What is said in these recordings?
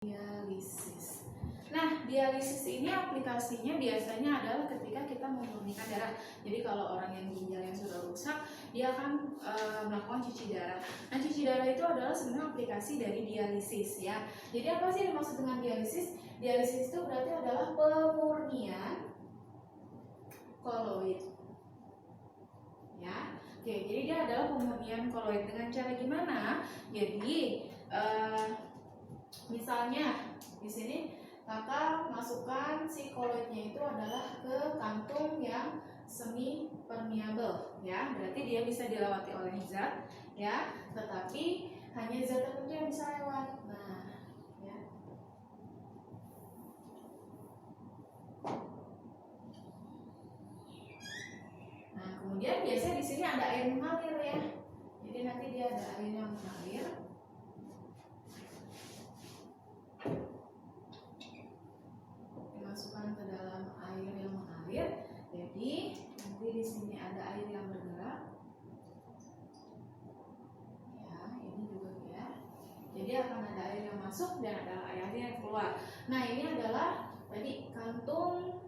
Dialisis. Nah, dialisis ini aplikasinya biasanya adalah ketika kita memurnikan darah. Jadi kalau orang yang ginjal yang sudah rusak, dia akan melakukan cuci darah. Nah, cuci darah itu adalah sebenarnya aplikasi dari dialisis ya. Jadi apa sih yang dimaksud dengan dialisis? Dialisis itu berarti adalah pemurnian koloid. Ya. Oke, jadi dia adalah pemurnian koloid dengan cara gimana? Jadi misalnya di sini kakak masukkan si koloidnya itu adalah ke kantung yang semi permeable ya, berarti dia bisa dilewati oleh zat ya, tetapi hanya zat tertentu yang bisa lewat. Nah, ya. Nah, kemudian biasanya di sini ada air mengalir ya. Jadi nanti dia ada air yang mengalir. Dimasukkan ke dalam air yang mengalir. Jadi nanti di sini ada air yang bergerak. Ya, ini juga ya. Jadi akan ada air yang masuk dan ada air yang keluar. Nah, ini adalah tadi kantung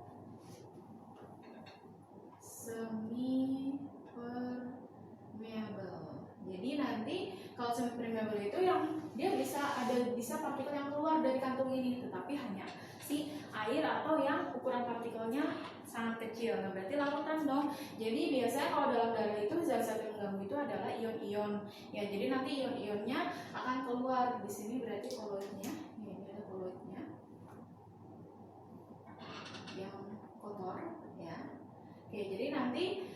semi permeable. Jadi nanti kalau semi permeable itu yang dia bisa partikel yang keluar dari kantung ini, tetapi hanya si air atau yang ukuran partikelnya sangat kecil. Nah, berarti larutan dong. Jadi biasanya kalau dalam darah itu zat-zat yang mengganggu itu adalah ion-ion. Ya, jadi nanti ion-ionnya akan keluar. Di sini berarti koloidnya. Ini ada koloidnya yang kotor ya. Oke, jadi nanti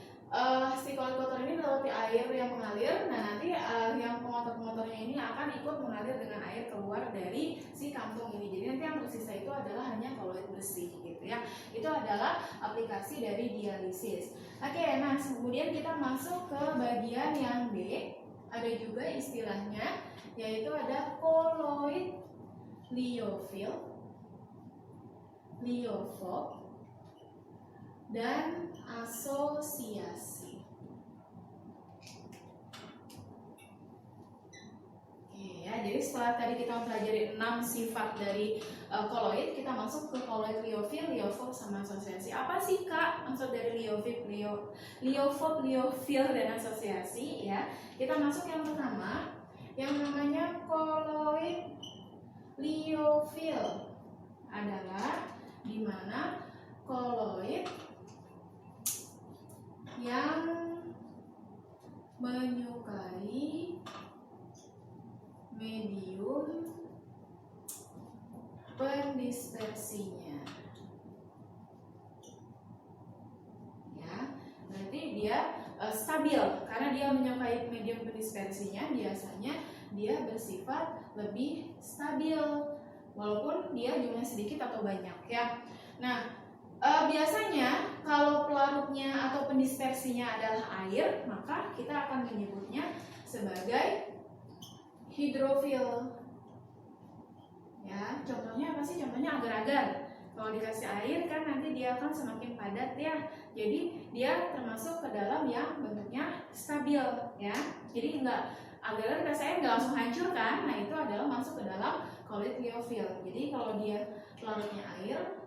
si koloid kotor ini melewati air yang mengalir. Nah, nanti yang pengotor-pengotornya ini akan ikut mengalir dengan air keluar dari si kantung ini. Jadi nanti yang tersisa itu adalah hanya koloid bersih gitu ya. Itu adalah aplikasi dari dialisis. Oke, nah kemudian kita masuk ke bagian yang B. Ada juga istilahnya, yaitu ada koloid liofil, liofob, dan asosiasi. Oke ya, jadi setelah tadi kita mempelajari 6 sifat dari koloid, kita masuk ke koloid liofil, liofob, sama asosiasi. Apa sih Kak maksud dari liofob, liofil, dan asosiasi ya? Kita masuk yang pertama, yang namanya koloid liofil adalah di mana koloid yang menyukai medium pendispersinya. Ya, berarti dia stabil karena dia menyukai medium pendispersinya. Biasanya dia bersifat lebih stabil walaupun dia jumlahnya sedikit atau banyak ya. Nah, biasanya kalau pelarutnya atau pendispersinya adalah air, maka kita akan menyebutnya sebagai hidrofil. Ya, contohnya apa sih? Contohnya agar-agar. Kalau dikasih air kan nanti dia akan semakin padat ya. Jadi dia termasuk ke dalam yang bentuknya stabil ya. Jadi agar-agar dikasih air nggak langsung hancur kan? Nah, itu adalah masuk ke dalam koloid liofil. Jadi kalau dia pelarutnya air,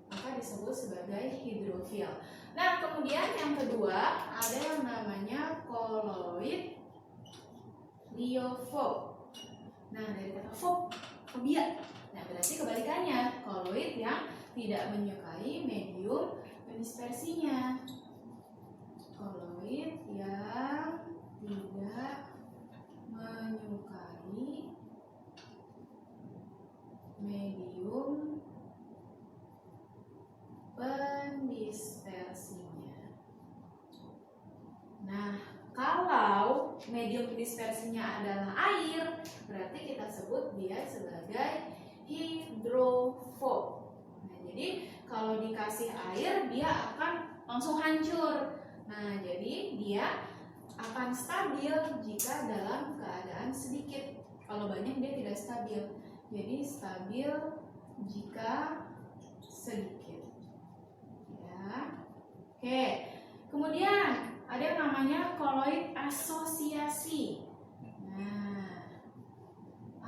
maka disebut sebagai hidrofil. Nah, kemudian yang kedua ada yang namanya koloid liofob. Nah, dari kata fobia. Nah, berarti kebalikannya, koloid yang tidak menyukai medium pendispersinya. Koloid yang tidak menyukai medium pendispersinya. Nah, kalau medium pendispersinya adalah air, berarti kita sebut dia sebagai hidrofob. Nah, jadi kalau dikasih air dia akan langsung hancur. Nah, jadi dia akan stabil jika dalam keadaan sedikit. Kalau banyak dia tidak stabil. Jadi stabil jika sedikit. Ya. Oke. Kemudian ada yang namanya koloid asosiasi. Nah,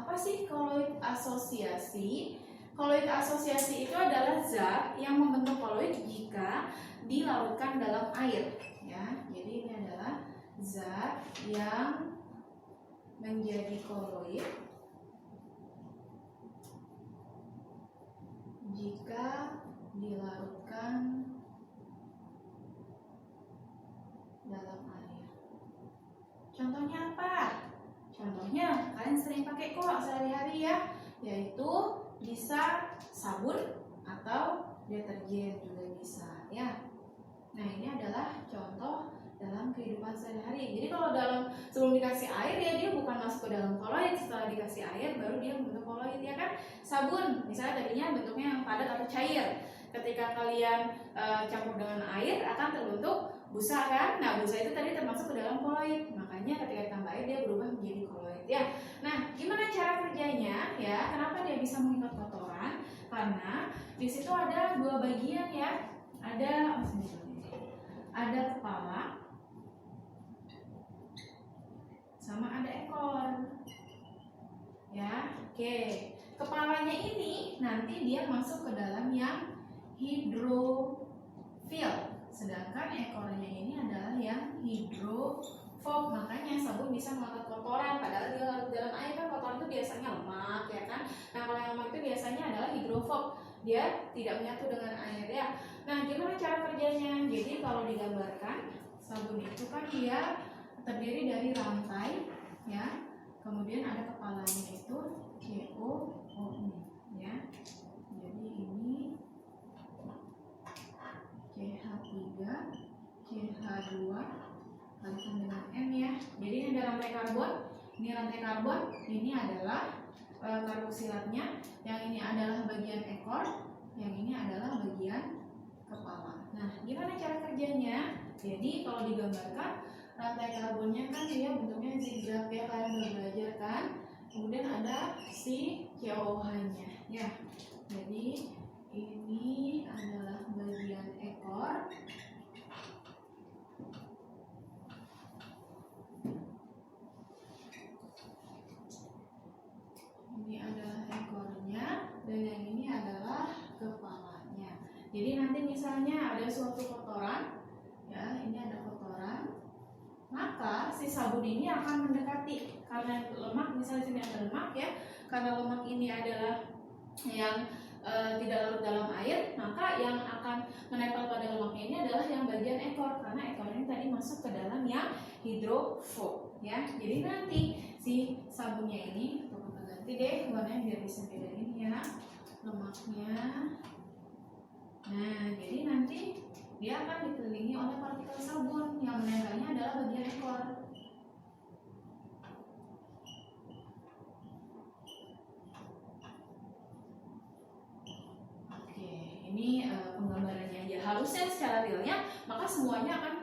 Apa sih koloid asosiasi? Koloid asosiasi itu adalah zat yang membentuk koloid jika dilarutkan dalam air, ya. Jadi ini adalah zat yang menjadi koloid jika dilarutkan dalam air. Contohnya apa? Contohnya kalian sering pakai kok sehari-hari ya, yaitu bisa sabun atau deterjen juga bisa ya. Nah, ini adalah contoh dalam kehidupan sehari-hari. Jadi kalau sebelum dikasih air ya dia bukan masuk ke dalam koloid, setelah dikasih air baru dia membentuk koloid ya kan. Sabun misalnya tadinya bentuknya yang padat atau cair. Ketika kalian campur dengan air akan terbentuk busa kan. Nah, busa itu tadi termasuk ke dalam koloid. Makanya ketika ditambah air dia berubah menjadi koloid ya. Nah, gimana cara kerjanya ya? Kenapa dia bisa mengikat kotoran? Karena di situ ada dua bagian ya. Ada kepala sama ada ekor. Ya, oke. Kepalanya ini nanti dia masuk ke dalam yang hidrofil, sedangkan ekornya ini adalah yang hidrofob. Makanya sabun bisa mengangkat kotoran, padahal dia larut dalam air kan kotoran itu biasanya lemak ya kan. Nah, kalau yang lemak itu biasanya adalah hidrofob, dia tidak menyatu dengan air ya. Nah, gimana cara kerjanya? Jadi kalau digambarkan sabun itu kan dia terdiri dari rantai ya, kemudian ada kepalanya itu COO ya. Jadi ini CH3 CH2 kalikan dengan N ya. Jadi ini ada rantai karbon, ini rantai karbon, ini adalah karboksilatnya, yang ini adalah bagian ekor, yang ini adalah bagian kepala. Nah, gimana cara kerjanya? Jadi kalau digambarkan rantai karbonnya kan dia bentuknya zigzag ya, kalian udah belajar kan. Kemudian ada si COH-nya ya. Jadi ini adalah bagian ekor. Ini adalah ekornya dan yang ini adalah kepalanya. Jadi nanti misalnya ada suatu kotoran ya, ini ada kotoran, maka si sabun ini akan mendekati, karena lemak, misalnya sini ada lemak ya, karena lemak ini adalah yang tidak larut dalam air, maka yang akan menempel pada lemaknya ini adalah yang bagian ekor, karena ekor ini tadi masuk ke dalam yang hidrofob ya. Jadi nanti si sabunnya ini, kita ganti deh warnanya biar bisa bedain ya lemaknya. Nah, jadi nanti dia akan dikelilingi oleh partikel sabun yang menempelnya adalah bagian ekor. Oke, ini penggambarannya aja. Harusnya secara realnya, maka semuanya akan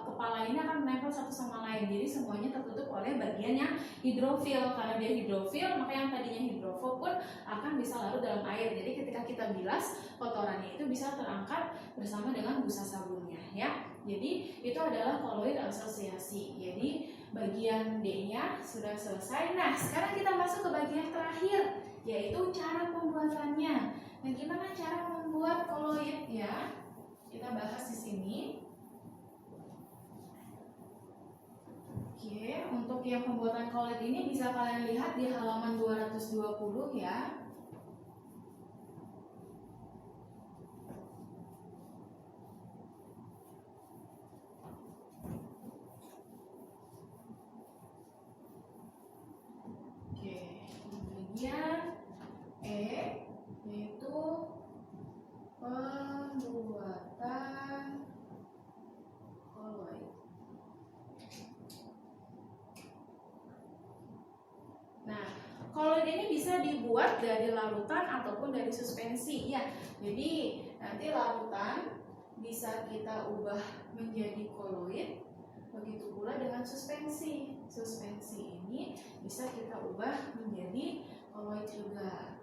kepala ini akan menempel satu sama lain. Jadi semuanya tertutup oleh bagian yang hidrofil. Karena dia hidrofil, maka yang tadinya hidrofob pun akan bisa larut dalam air. Jadi ketika kita bilas, kotorannya itu bisa terangkat bersama dengan busa sabunnya ya. Jadi itu adalah koloid asosiasi. Jadi bagian D-nya sudah selesai. Nah, sekarang kita masuk ke bagian terakhir, yaitu cara pembuatannya. Nah, gimana cara membuat koloid ya? Kita bahas di sini. Oke, untuk yang pembuatan koloid ini bisa kalian lihat di halaman 220 ya. Oke, bagian E yaitu pembuatan koloid. Nah, koloid ini bisa dibuat dari larutan ataupun dari suspensi ya. Jadi nanti larutan bisa kita ubah menjadi koloid, begitu pula dengan suspensi. Suspensi ini bisa kita ubah menjadi koloid juga.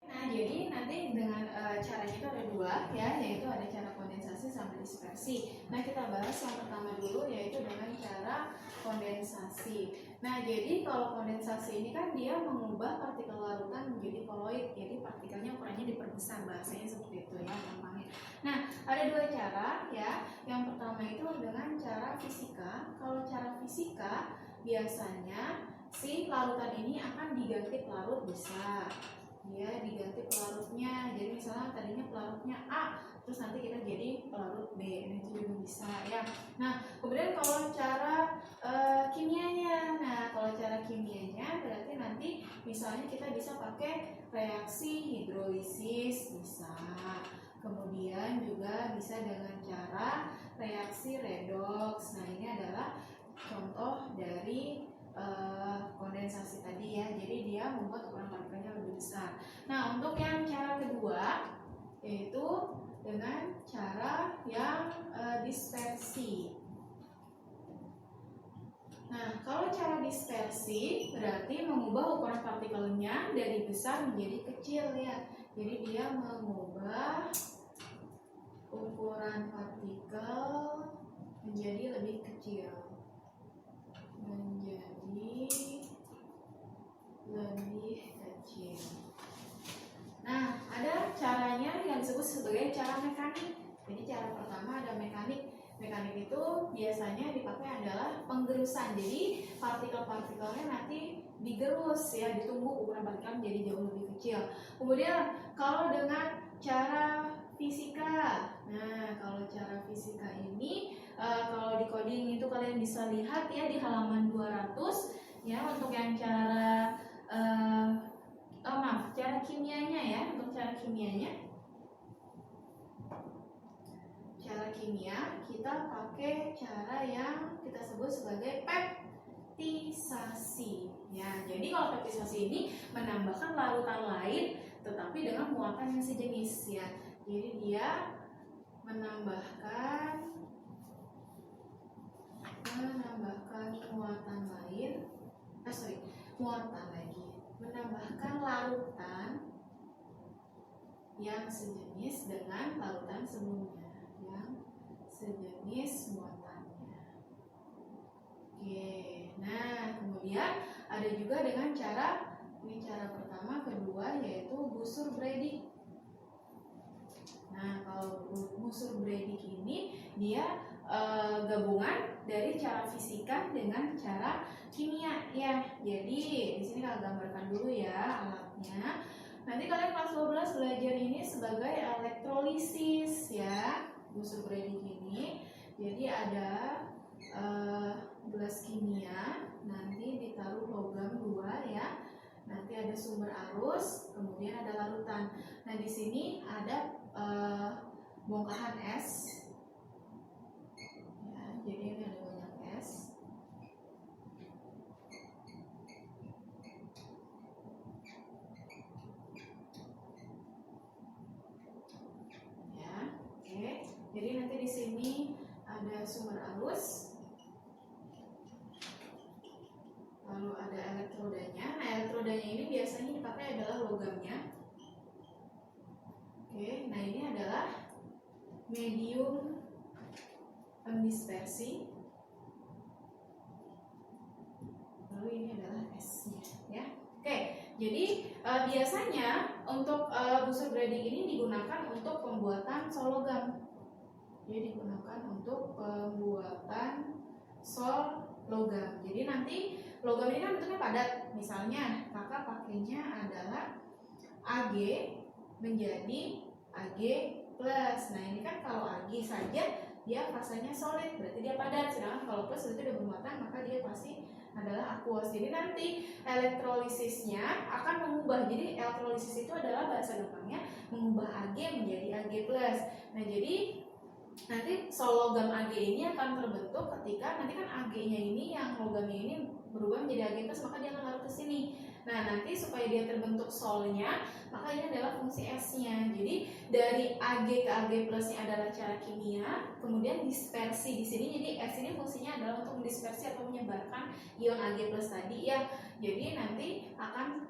Nah, jadi nanti dengan caranya itu ada dua ya, yaitu ada cara kondensasi sama dispersi. Nah, kita bahas yang pertama dulu, yaitu dengan cara kondensasi. Nah, jadi kalau kondensasi ini kan dia mengubah partikel larutan menjadi koloid, jadi partikelnya ukurannya diperbesar, bahasanya seperti itu ya gampangnya. Nah, ada dua cara ya. Yang pertama itu dengan cara fisika. Kalau cara fisika biasanya si larutan ini akan diganti pelarut besar. Ya, diganti pelarutnya. Jadi misalnya tadinya pelarutnya A, terus nanti kita jadi pelarut B. Nah, itu juga bisa ya. Nah, kemudian kalau cara kimianya. Nah, kalau cara kimianya berarti nanti misalnya kita bisa pakai reaksi hidrolisis bisa. Kemudian juga bisa dengan cara reaksi redoks. Nah, ini adalah contoh dari kondensasi tadi ya. Jadi dia membuat ukuran partikelnya lebih besar. Nah, untuk yang cara kedua yaitu dengan cara yang dispersi. Nah, kalau cara dispersi berarti mengubah ukuran partikelnya dari besar menjadi kecil ya. Jadi dia mengubah ukuran partikel menjadi lebih kecil. Nah, ada caranya yang disebut sebagai cara mekanik. Jadi cara pertama ada mekanik. Mekanik itu biasanya dipakai adalah penggerusan. Jadi partikel-partikelnya nanti digerus ya, ditunggu ukuran partikel menjadi jauh lebih kecil. Kemudian kalau dengan cara fisika. Nah, kalau cara fisika ini kalau di coding itu kalian bisa lihat ya di halaman 200 ya, untuk yang cara cara kimianya ya. Untuk cara kimianya, cara kimia kita pakai cara yang kita sebut sebagai peptisasi ya. Jadi kalau peptisasi ini menambahkan larutan lain tetapi dengan muatan yang sejenis ya. Jadi dia menambahkan muatan lain, muatan lagi, menambahkan larutan yang sejenis dengan larutan sebelumnya, yang sejenis muatannya. Oke, nah kemudian ada juga dengan cara, ini cara pertama, kedua, yaitu Bussur-Bredig. Nah, kalau Bussur-Bredig ini dia gabungan dari cara fisika dengan cara kimia ya. Jadi di sini kalian gambarkan dulu ya alatnya. Nanti kalian kelas 12 belajar ini sebagai elektrolisis ya, Bussur-Bredig ini. Jadi ada gelas kimia, nanti ditaruh logam 2 ya. Nanti ada sumber arus, kemudian ada larutan. Nah, di sini ada bongkahan es. Ya, jadi ini ada banyak es. Ya, oke. Jadi nanti di sini ada sumber arus. Lalu ada elektrodanya. Nah, elektrodanya ini biasanya dipakai adalah logamnya. Oke, nah ini adalah medium pendispersi. Lalu ini adalah esnya, ya. Oke, jadi biasanya untuk Bussur-Bredig ini digunakan untuk pembuatan sol logam. Jadi digunakan untuk pembuatan sol logam. Jadi nanti logam ini kan bentuknya padat. Misalnya kakak pakainya adalah Ag menjadi Ag plus. Nah, ini kan kalau Ag saja dia fasanya solid, berarti dia padat. Sedangkan kalau plus itu udah bermuatan, maka dia pasti adalah aqueous. Jadi nanti elektrolisisnya akan mengubah. Jadi elektrolisis itu adalah bahasa gampangnya mengubah Ag menjadi Ag plus. Nah, jadi nanti sol logam Ag ini akan terbentuk ketika nanti kan Ag-nya ini yang logamnya ini berubah menjadi Ag plus, maka dia akan larut ke sini. Nah, nanti supaya dia terbentuk solnya, maka ini adalah fungsi S-nya. Jadi dari Ag ke Ag plusnya adalah cara kimia, kemudian dispersi di sini. Jadi S ini fungsinya adalah untuk mendispersi atau menyebarkan ion Ag plus tadi ya. Jadi nanti akan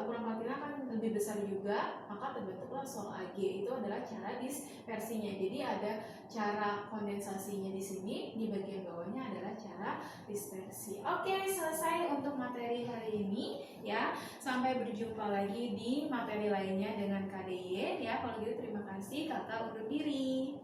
ukuran partikelnya akan lebih besar juga, maka terbentuklah sol Ag. Itu adalah cara dispersinya. Jadi ada cara kondensasinya di sini, di bagian bawahnya adalah cara dispersi. Oke, selesai untuk materi hari ini ya. Sampai berjumpa lagi di materi lainnya dengan KDY ya. Kalau gitu terima kasih, kakak undur diri.